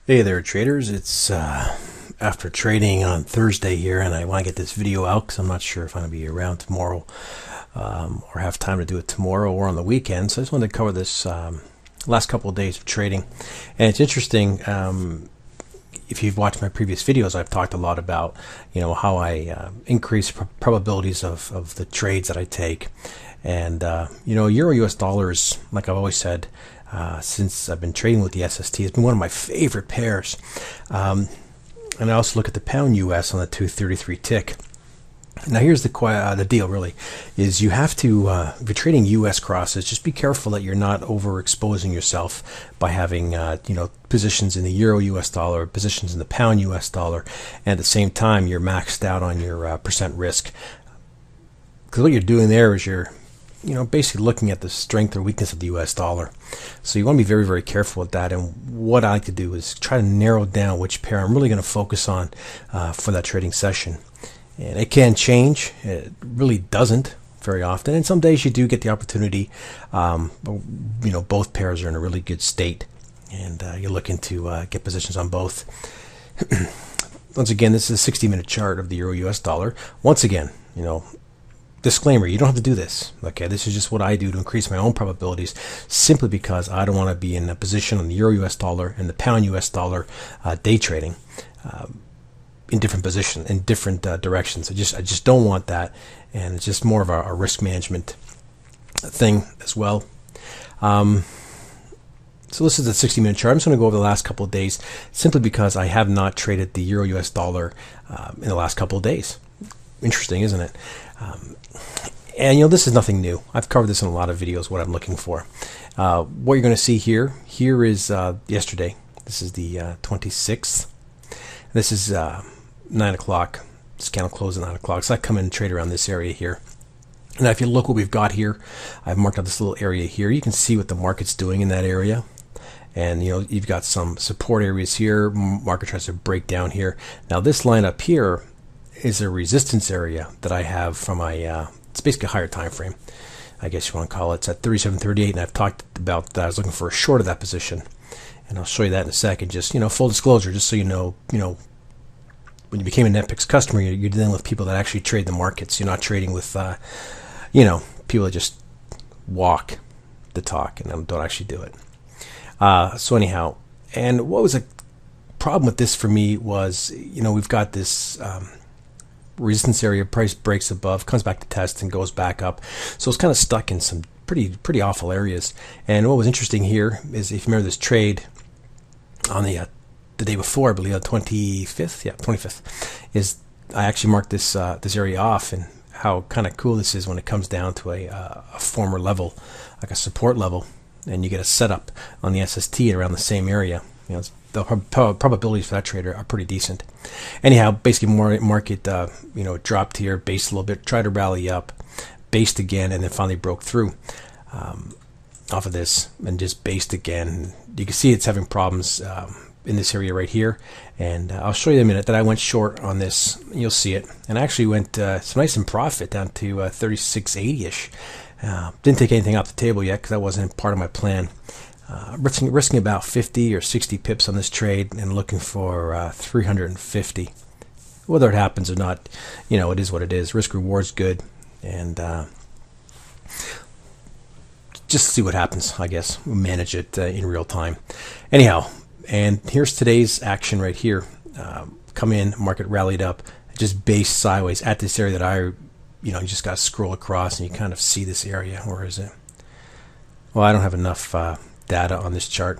Hey there, traders. It's after trading on Thursday here, and I want to get this video out because I'm not sure if I'm going to be around tomorrow or have time to do it tomorrow or on the weekend. So I just wanted to cover this last couple of days of trading. And it's interesting. If you've watched my previous videos, I've talked a lot about how I increase probabilities of the trades that I take. And Euro US dollars, like I've always said, since I've been trading with the SST, has been one of my favorite pairs. And I also look at the pound US on the 233 tick. Now here's the deal, really, is you have to, if you're trading US crosses, just be careful that you're not overexposing yourself by having, positions in the Euro US dollar, positions in the pound US dollar, and at the same time you're maxed out on your percent risk. Because what you're doing there is you're basically looking at the strength or weakness of the US dollar. So you want to be very, very careful with that. And what I like to do is try to narrow down which pair I'm really going to focus on for that trading session. And it can change. It really doesn't very often. And some days you do get the opportunity. Both pairs are in a really good state. And you're looking to get positions on both. Once again, this is a 60-minute chart of the Euro US dollar. Once again, disclaimer, you don't have to do this. Okay, this is just what I do to increase my own probabilities, simply because I don't want to be in a position on the Euro US dollar and the pound US dollar day trading in different positions, in different directions. I just don't want that, and it's just more of a risk management thing as well. So this is the 60-minute chart. I'm just going to go over the last couple of days, simply because I have not traded the Euro US dollar in the last couple of days. Interesting, isn't it? And this is nothing new. I've covered this in a lot of videos, what I'm looking for. What you're going to see here is yesterday. This is the 26th. This is 9 o'clock. This candle closed at 9 o'clock. So I come in and trade around this area here. Now if you look what we've got here, I've marked out this little area here. You can see what the market's doing in that area. And you've got some support areas here. Market tries to break down here. Now this line up here is a resistance area that I have from my it's basically a higher time frame, I guess you want to call it. It's at 37.38, and I've talked about that. I was looking for a short of that position, and I'll show you that in a second. Just full disclosure, just so you know, when you became an NetPix customer, you're dealing with people that actually trade the markets. You're not trading with people that just walk the talk and don't actually do it. So anyhow, and what was a problem with this for me was, we've got this resistance area, price breaks above, comes back to test, and goes back up. So it's kind of stuck in some pretty awful areas. And what was interesting here is, if you remember this trade on the day before, I believe, the 25th, is I actually marked this this area off, and how kind of cool this is when it comes down to a former level, like a support level, and you get a setup on the SST around the same area. The probabilities for that trader are pretty decent. Anyhow, basically market dropped here, based a little bit, tried to rally up, based again, and then finally broke through off of this, and just based again. You can see it's having problems in this area right here, and I'll show you in a minute that I went short on this. You'll see it, and I actually went some nice in profit down to 36.80ish. Didn't take anything off the table yet because that wasn't part of my plan. Risking about 50 or 60 pips on this trade, and looking for 350. Whether it happens or not, it is what it is. Risk reward's good, and just see what happens. I guess we'll manage it in real time. Anyhow, and here's today's action right here. Come in, market rallied up, just based sideways at this area that you just got to scroll across, and you kind of see this area. Where is it? Well, I don't have enough data on this chart,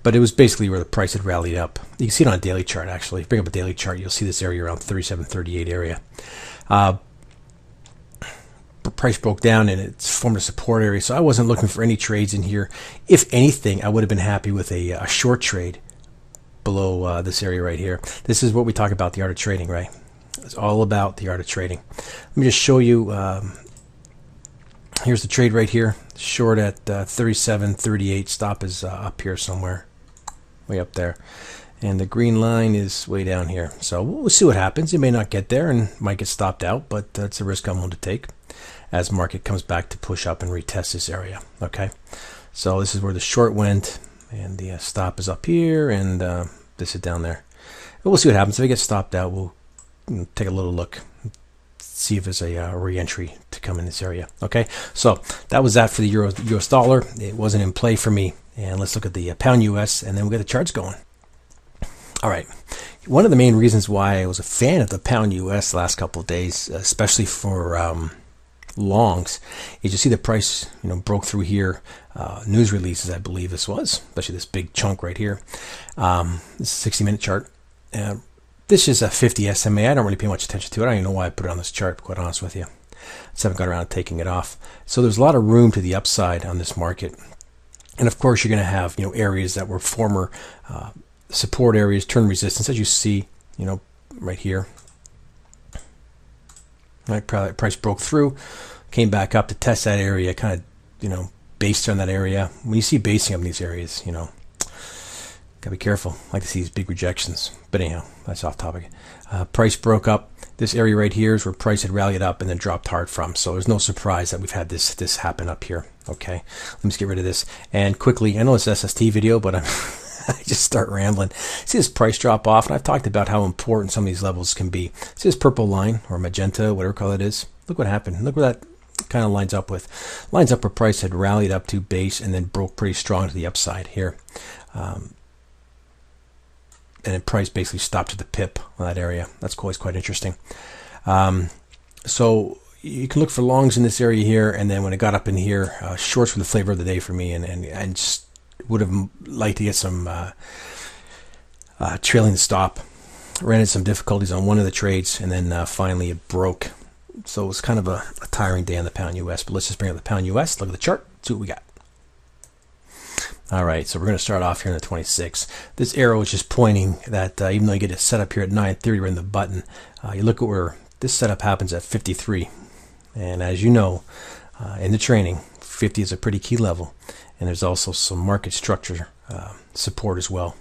but it was basically where the price had rallied up. You can see it on a daily chart. Actually, if you bring up a daily chart, you'll see this area around 37.38 area. Price broke down, and it's formed a support area, so I wasn't looking for any trades in here. If anything, I would have been happy with a short trade below this area right here. This is what we talk about, the art of trading, right? It's all about the art of trading. Let me just show you. Here's the trade right here. Short at 37.38. Stop is up here somewhere, way up there, and the green line is way down here. So we'll see what happens. It may not get there and might get stopped out, but that's a risk I'm willing to take as market comes back to push up and retest this area. Okay, so this is where the short went, and the stop is up here, and This is down there. But we'll see what happens. If it gets stopped out, we'll take a little look, see if there's a re-entry to come in this area. Okay, so that was that for the US dollar. It wasn't in play for me. And let's look at the pound US, and then we'll get the charts going. All right. One of the main reasons why I was a fan of the pound US the last couple of days, especially for longs, is you see the price, broke through here. News releases, I believe this was, especially this big chunk right here. This is a 60-minute chart. This is a 50 SMA. I don't really pay much attention to it. I don't even know why I put it on this chart, to be quite honest with you. Just haven't got around to taking it off. So there's a lot of room to the upside on this market. And of course, you're going to have areas that were former support areas, turn resistance, as you see, right here. Right, price broke through, came back up to test that area, kind of, based on that area. When you see basing on these areas, gotta be careful. I like to see these big rejections. But anyhow, that's off topic. Price broke up. This area right here is where price had rallied up and then dropped hard from. So there's no surprise that we've had this happen up here. Okay, let me just get rid of this. And quickly, I know it's SST video, but I just start rambling. See this price drop off, and I've talked about how important some of these levels can be. See this purple line, or magenta, whatever color it is? Look what happened. Look where that kind of lines up with. Lines up where price had rallied up to base and then broke pretty strong to the upside here. And then price basically stopped at the pip on that area. That's always quite interesting. So you can look for longs in this area here, and then when it got up in here, shorts were the flavor of the day for me, and just would have liked to get some trailing the stop. Ran into some difficulties on one of the trades, and then finally it broke. So it was kind of a tiring day on the pound US. But let's just bring up the pound US, look at the chart, see what we got. All right, so we're going to start off here in the 26. This arrow is just pointing that even though you get a setup here at 9:30, we're in the button. You look at where this setup happens at 53. And as you know, in the training, 50 is a pretty key level. And there's also some market structure support as well.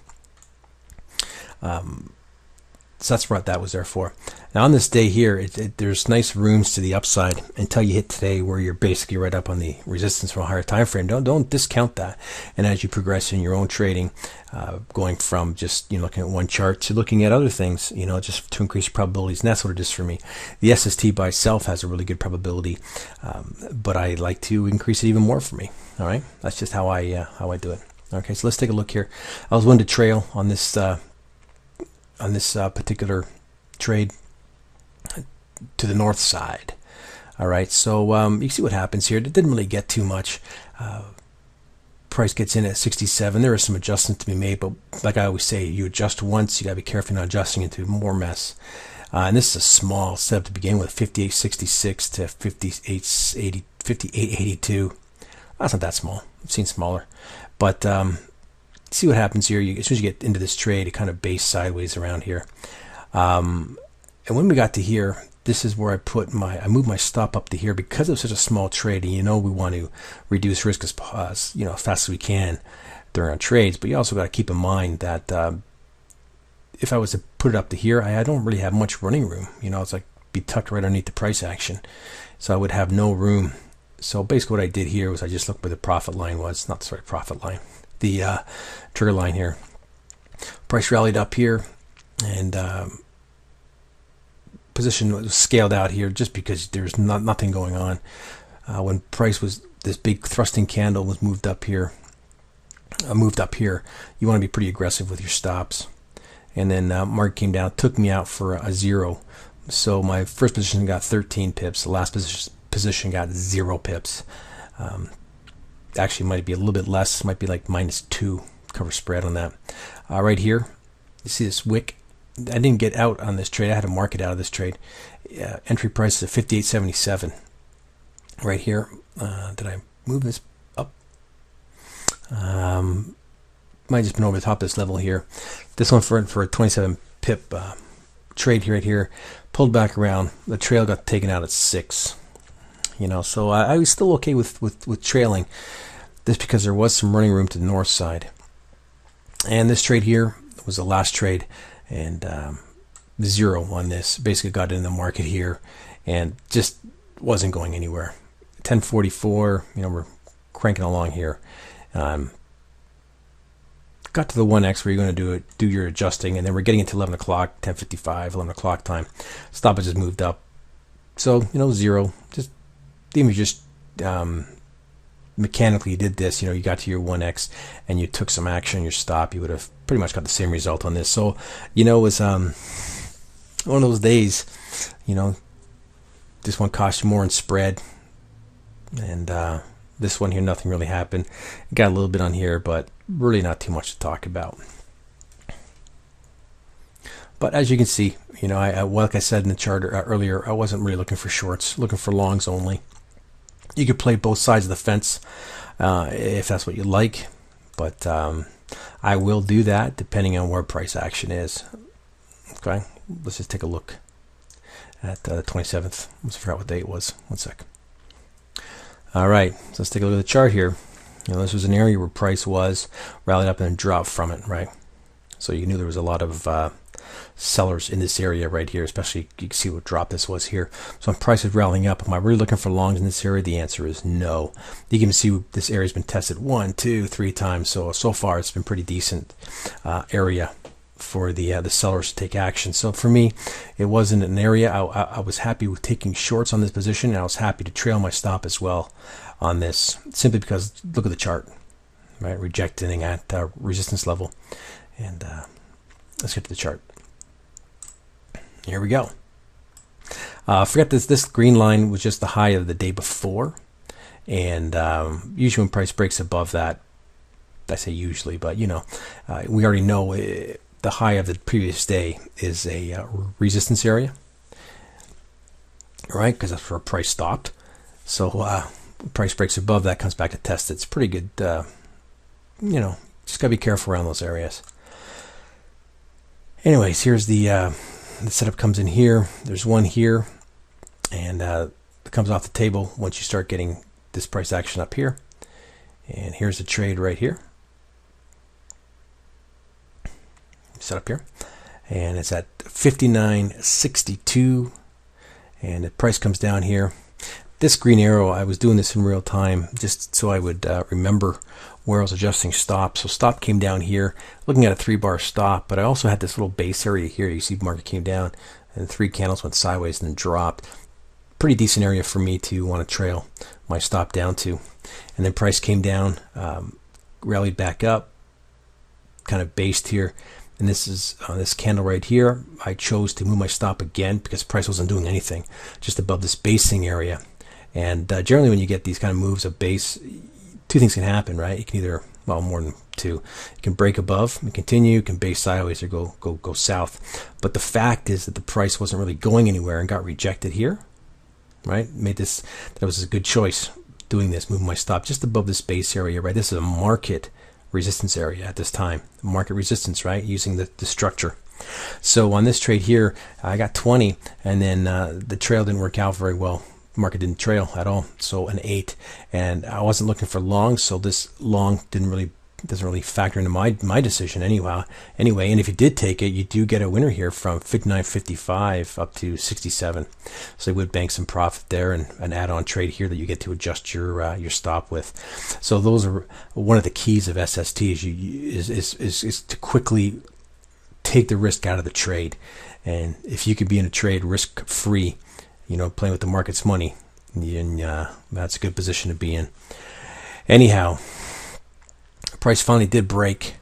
So that's what that was there for. Now on this day here, there's nice rooms to the upside until you hit today, where you're basically right up on the resistance from a higher time frame. Don't discount that. And as you progress in your own trading, going from just looking at one chart to looking at other things, just to increase your probabilities. And that's what it is for me. The SST by itself has a really good probability, but I like to increase it even more for me. All right, that's just how I do it. Okay, so let's take a look here. I was one to trail on this particular trade to the north side. All right, so you see what happens here. It didn't really get too much. Price gets in at 67. There is some adjustment to be made, but like I always say, you adjust once, you got to be careful not adjusting into more mess. And this is a small setup to begin with, 58.66 to 58.82. That's not that small. I've seen smaller, but see what happens here. As soon as you get into this trade, it kind of based sideways around here. And when we got to here, this is where I moved my stop up to here because it was such a small trade, and we want to reduce risk as fast as we can during our trades. But you also got to keep in mind that if I was to put it up to here, I don't really have much running room. It's like be tucked right underneath the price action, so I would have no room. So basically, what I did here was I just looked where the profit line was. Not the right profit line. The trigger line here. Price rallied up here, and position was scaled out here just because there's nothing going on. When price was this big thrusting candle was moved up here, you want to be pretty aggressive with your stops. And then market came down, took me out for a zero. So my first position got 13 pips. The last position got 0 pips. Actually might be a little bit less, might be like -2 cover spread on that. Right here, you see this wick. I didn't get out on this trade. I had to market out of this trade. Entry price is 58.77 right here. Did I move this up? Might have just been over the top of this level here. This one for a 27 pip trade right here, pulled back around. The trail got taken out at 6. So I was still okay with trailing this because there was some running room to the north side. And this trade here was the last trade, and zero on this. Basically got in the market here and just wasn't going anywhere. 1044, we're cranking along here. got to the 1x where you're going to do your adjusting, and then we're getting into 11 o'clock, 10:55, 11 o'clock time. Stop has just moved up. So, zero. Just even just mechanically you did this, you got to your 1x and you took some action on your stop, you would have pretty much got the same result on this. So, it was one of those days, this one cost you more in spread, and this one here, nothing really happened. Got a little bit on here, but really not too much to talk about. But as you can see, like I said in the chart earlier, I wasn't really looking for shorts, looking for longs only. You could play both sides of the fence if that's what you like, but I will do that depending on where price action is. Okay, let's just take a look at the 27th. I forgot what day it was. One sec. All right, so let's take a look at the chart here. This was an area where price was rallied up and then dropped from it, right? So you knew there was a lot of sellers in this area right here, especially you can see what drop this was here. So when price is rallying up, am I really looking for longs in this area? The answer is no. You can see this area has been tested 1, 2, 3 times. So far it's been pretty decent area for the sellers to take action. So for me, it wasn't an area. I was happy with taking shorts on this position, and I was happy to trail my stop as well on this, simply because look at the chart, right? Rejecting at resistance level. And let's get to the chart. Here we go. Forget this green line was just the high of the day before, and usually when price breaks above that, I say usually, but we already know the high of the previous day is a resistance area, right? Because that's where price stopped. So price breaks above that, comes back to test it. It's pretty good. Just gotta be careful around those areas. Anyways, here's the setup comes in here. There's one here, and it comes off the table once you start getting this price action up here. And here's the trade right here. Set up here, and it's at 59.62, and the price comes down here. This green arrow, I was doing this in real time just so I would remember where I was adjusting stop. So stop came down here, looking at a 3-bar stop, but I also had this little base area here. You see the market came down and 3 candles went sideways and then dropped. Pretty decent area for me to want to trail my stop down to. And then price came down, rallied back up, kind of based here. And this is this candle right here. I chose to move my stop again because price wasn't doing anything, just above this basing area. And generally when you get these kind of moves of base, 2 things can happen, right? You can either, well, more than 2. You can break above and continue, you can base sideways or go south. But the fact is that the price wasn't really going anywhere and got rejected here, right? That was a good choice doing this, moving my stop just above this base area, right? This is a market resistance area at this time, market resistance, right? Using the structure. So on this trade here, I got 20, and then the trail didn't work out very well. Market didn't trail at all, so an 8, and I wasn't looking for long, so this long doesn't really factor into my decision anyway. And if you did take it, you do get a winner here from 59.55 up to 67, so you would bank some profit there, and an add-on trade here that you get to adjust your stop with. So those are one of the keys of SST is to quickly take the risk out of the trade. And if you could be in a trade risk free, playing with the market's money, and that's a good position to be in. Anyhow, price finally did break,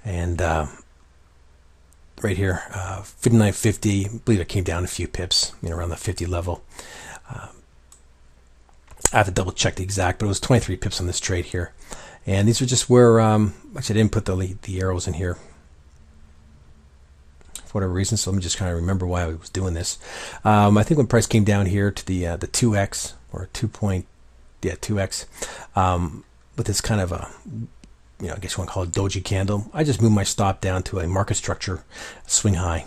and right here, 59.50. I believe it came down a few pips, around the 50 level. I have to double check the exact, but it was 23 pips on this trade here. And these are just where, actually I didn't put the arrows in here for whatever reason, so let me just kind of remember why I was doing this. I think when price came down here to the 2x or 2x, with this kind of a, I guess you want to call it doji candle, I just moved my stop down to a market structure swing high,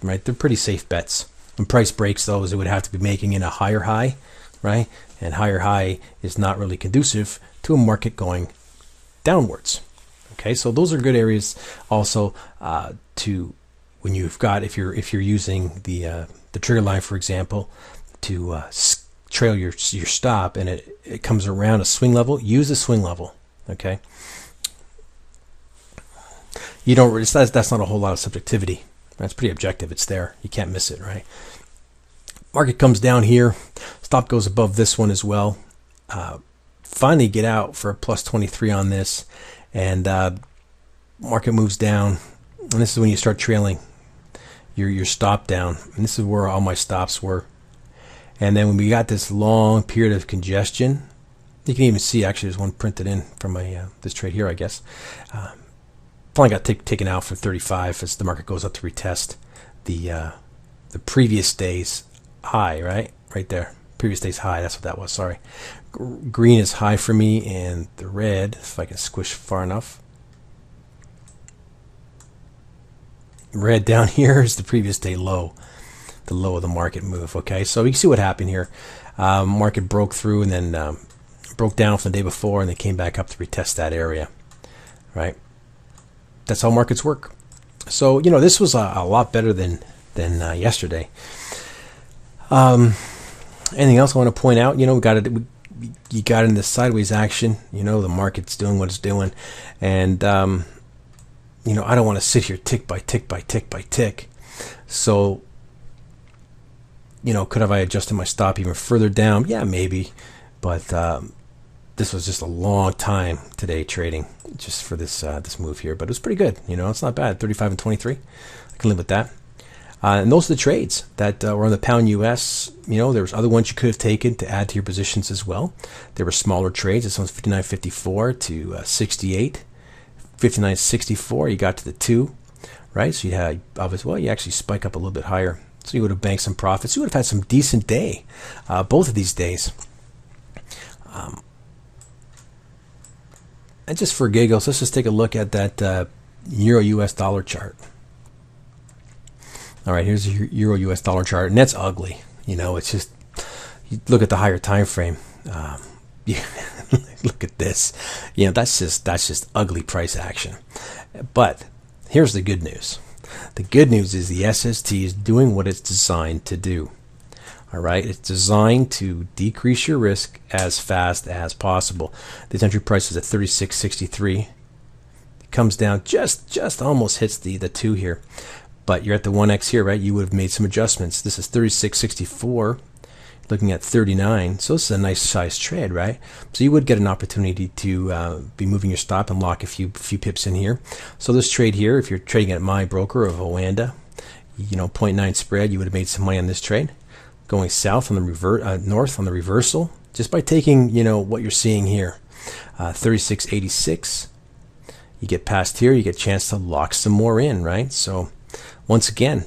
right? They're pretty safe bets. When price breaks those, it would have to be making in a higher high, right? And higher high is not really conducive to a market going downwards. Okay, so those are good areas also to, when you've got, if you're using the trigger line, for example, to trail your stop, and it comes around a swing level, use a swing level. Okay, you don't. That's not a whole lot of subjectivity. That's pretty objective. It's there. You can't miss it, right? Market comes down here. Stop goes above this one as well. Finally get out for a plus 23 on this, and market moves down. And this is when you start trailing your stop down. And this is where all my stops were. And then when we got this long period of congestion, you can even see actually there's one printed in from my this trade here, I guess. Finally got taken out for 35 as the market goes up to retest the previous day's high, right there. Previous day's high, that's what that was, sorry. Green is high for me, and the red, if I can squish far enough. Red down here is the previous day low, the low of the market move, okay? So you can see what happened here. Market broke through and then broke down from the day before, and then came back up to retest that area, right? That's how markets work. So, you know, this was a lot better than yesterday. Anything else I want to point out? You know, you got in this sideways action. You know, the market's doing what it's doing, and you know, I don't want to sit here tick by tick by tick by tick. So, you know, could have I adjusted my stop even further down? Yeah, maybe, but this was just a long time today trading just for this this move here. But it was pretty good. You know, it's not bad. 35 and 23. I can live with that. And those are the trades that were on the pound US. You know, there was other ones you could have taken to add to your positions as well. There were smaller trades. This one's 59.54 to 68. 59.64. You got to the 2, right? So you had, well, you actually spike up a little bit higher. So you would have banked some profits. You would have had some decent day, both of these days. And just for giggles, let's just take a look at that Euro US dollar chart. All right, here's your Euro US dollar chart, and that's ugly. You know, it's just, you look at the higher time frame. Look at this. You know, that's just ugly price action. But here's the good news. The good news is the SST is doing what it's designed to do. All right, it's designed to decrease your risk as fast as possible. This entry price is at 36.63. It comes down just almost hits the 2 here. But you're at the 1x here, right? You would have made some adjustments. This is 36.64, looking at 39. So this is a nice size trade, right? So you would get an opportunity to be moving your stop and lock a few pips in here. So this trade here, if you're trading at my broker of Oanda, you know, 0.9 spread, you would have made some money on this trade. Going south on the north on the reversal, just by taking, you know, what you're seeing here, 36.86. You get past here, you get a chance to lock some more in, right? So once again,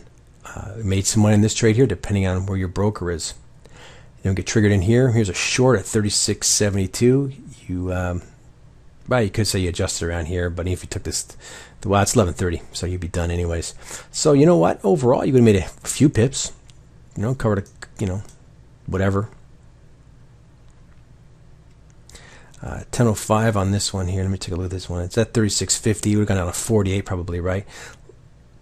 made some money in this trade here, depending on where your broker is. You don't get triggered in here. Here's a short at 36.72. Well, you could say you adjusted around here, but if you took this, well, it's 11.30, so you'd be done anyways. So you know what? Overall, you would have made a few pips. You know, covered a, you know, whatever. 10.05 on this one here. Let me take a look at this one. It's at 36.50. You would have gone down to 48 probably, right?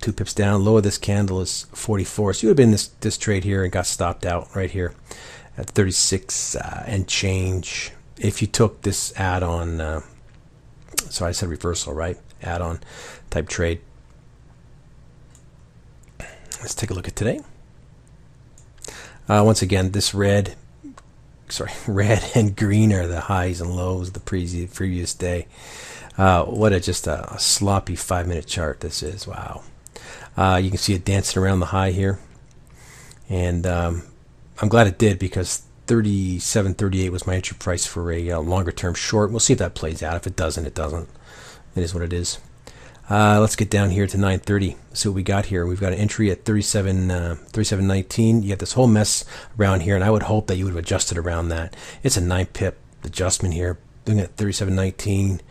2 pips down. Low of this candle is 44. So you would have been in this trade here and got stopped out right here at 36 and change. If you took this add-on, sorry, I said reversal, right? Add-on type trade. Let's take a look at today. Once again, this red and green are the highs and lows of the previous day. What just a sloppy 5-minute chart this is. Wow. You can see it dancing around the high here. And I'm glad it did, because 37.38 was my entry price for a longer term short. We'll see if that plays out. If it doesn't, it doesn't. It is what it is. Let's get down here to 9:30. See what we got here. We've got an entry at 37.19. You have this whole mess around here, and I would hope that you would have adjusted around that. It's a 9-pip adjustment here. Looking at 37.19.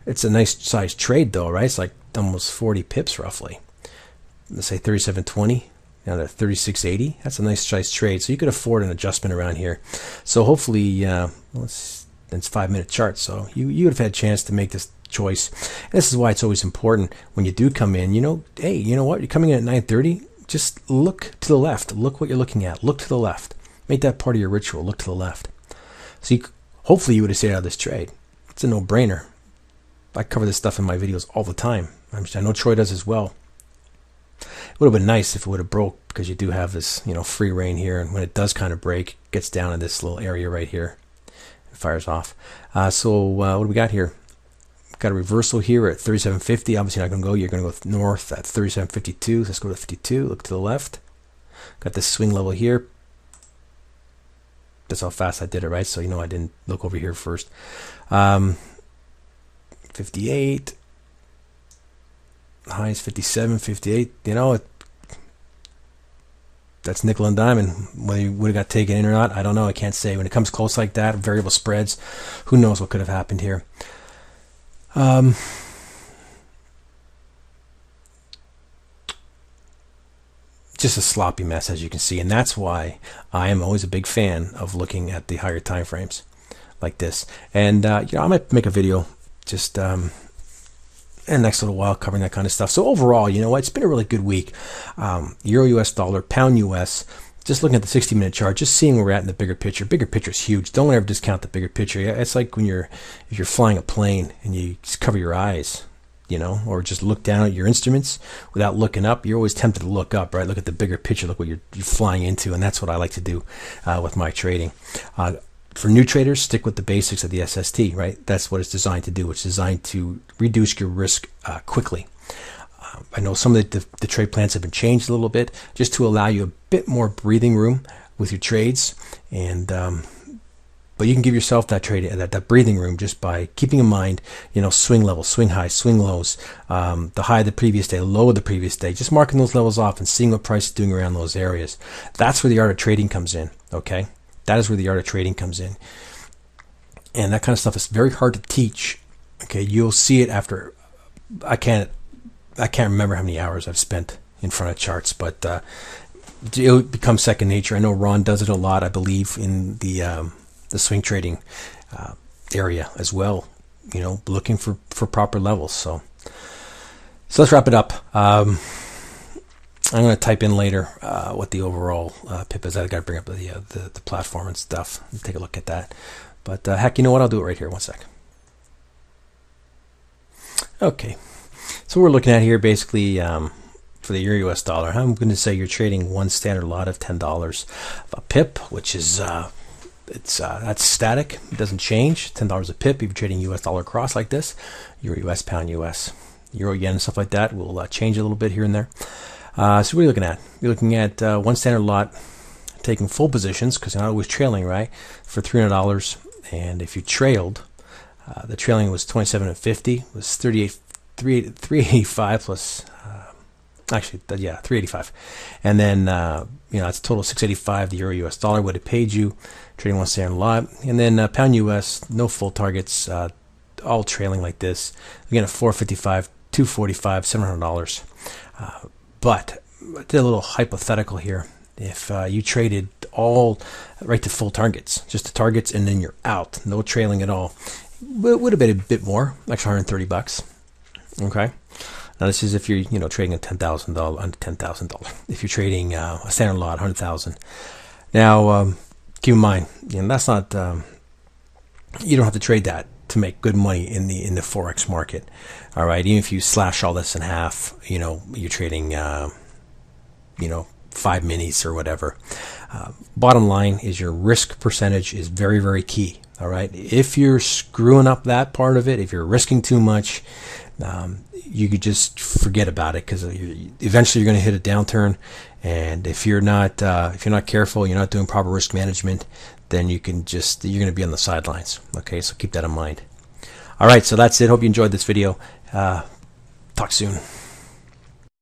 It's a nice size trade though, right? It's like almost 40 pips roughly. Let's say 37.20 down to 36.80. That's a nice size trade. So you could afford an adjustment around here. So hopefully, it's 5-minute chart. So you would have had a chance to make this choice. And this is why it's always important when you do come in, you know, hey, you know what, you're coming in at 9:30, just look to the left. Look what you're looking at. Look to the left. Make that part of your ritual. Look to the left. So hopefully you would have stayed out of this trade. It's a no-brainer. I cover this stuff in my videos all the time. I know Troy does as well. It would have been nice if it would have broke, because you do have this, free reign here, and when it does kind of break, it gets down in this little area right here. It fires off. So what do we got here? Got a reversal here at 37.50. Obviously not going to go. You're going to go north at 37.52. Let's go to 52. Look to the left. Got this swing level here. That's how fast I did it, right? So I didn't look over here first. 58. High is 57, 58. That's nickel and dime, and whether you would have got taken in or not, I don't know. I can't say. When it comes close like that, variable spreads, who knows what could have happened here. Just a sloppy mess, as you can see, and that's why I am always a big fan of looking at the higher time frames like this. And I might make a video just in the next little while covering that kind of stuff. So overall, it's been a really good week. Euro US dollar, pound US, just looking at the 60-minute chart, just seeing where we're at in the bigger picture. Bigger picture is huge. Don't ever discount the bigger picture. It's like when if you're flying a plane and you just cover your eyes, or just look down at your instruments without looking up. You're always tempted to look up, right? Look at the bigger picture, look what you're flying into, and that's what I like to do with my trading. For new traders, stick with the basics of the SST, right? That's what it's designed to do. It's designed to reduce your risk quickly. I know some of the trade plans have been changed a little bit, just to allow you a bit more breathing room with your trades, and but you can give yourself that that breathing room just by keeping in mind, swing levels, swing highs, swing lows, the high of the previous day, low of the previous day, just marking those levels off and seeing what price is doing around those areas. That's where the art of trading comes in. Okay. That is where the art of trading comes in. And that kind of stuff is very hard to teach. Okay, you'll see it after, I can't remember how many hours I've spent in front of charts, but it'll become second nature. I know Ron does it a lot, I believe, in the swing trading area as well, looking for proper levels. So let's wrap it up. I'm going to type in later what the overall pip is. I got to bring up the platform and stuff and take a look at that. But heck, you know what? I'll do it right here. One sec. Okay. So we're looking at here basically for the Euro US dollar. I'm going to say you're trading one standard lot of $10 a pip, which is that's static. It doesn't change. $10 a pip. If you're trading US dollar cross like this, Euro US, pound US, Euro yen, and stuff like that will change a little bit here and there. So what are you looking at? You're looking at one standard lot taking full positions, because you're not always trailing, right, for $300. And if you trailed, the trailing was 27.50, was 385 plus, actually, yeah, 385. And then, that's a total of 685. The Euro US dollar would have paid you trading one standard lot. And then pound US, no full targets, all trailing like this. Again, at 455, 245, $700. But I did a little hypothetical here. If you traded all right to full targets, just the targets, and then you're out, no trailing at all, it would have been a bit more, like $130. Okay. Now this is if you're trading a $10,000 under $10,000. If you're trading a standard lot, $100,000. Now keep in mind, that's not. You don't have to trade that to make good money in the Forex market. All right, even if you slash all this in half, you're trading 5 minis or whatever. Bottom line is your risk percentage is very, very key. All right, if you're screwing up that part of it, if you're risking too much, you could just forget about it, because eventually you're going to hit a downturn, and if you're not careful, you're not doing proper risk management, then you're going to be on the sidelines. Okay, so keep that in mind. All right, so that's it. Hope you enjoyed this video. Talk soon.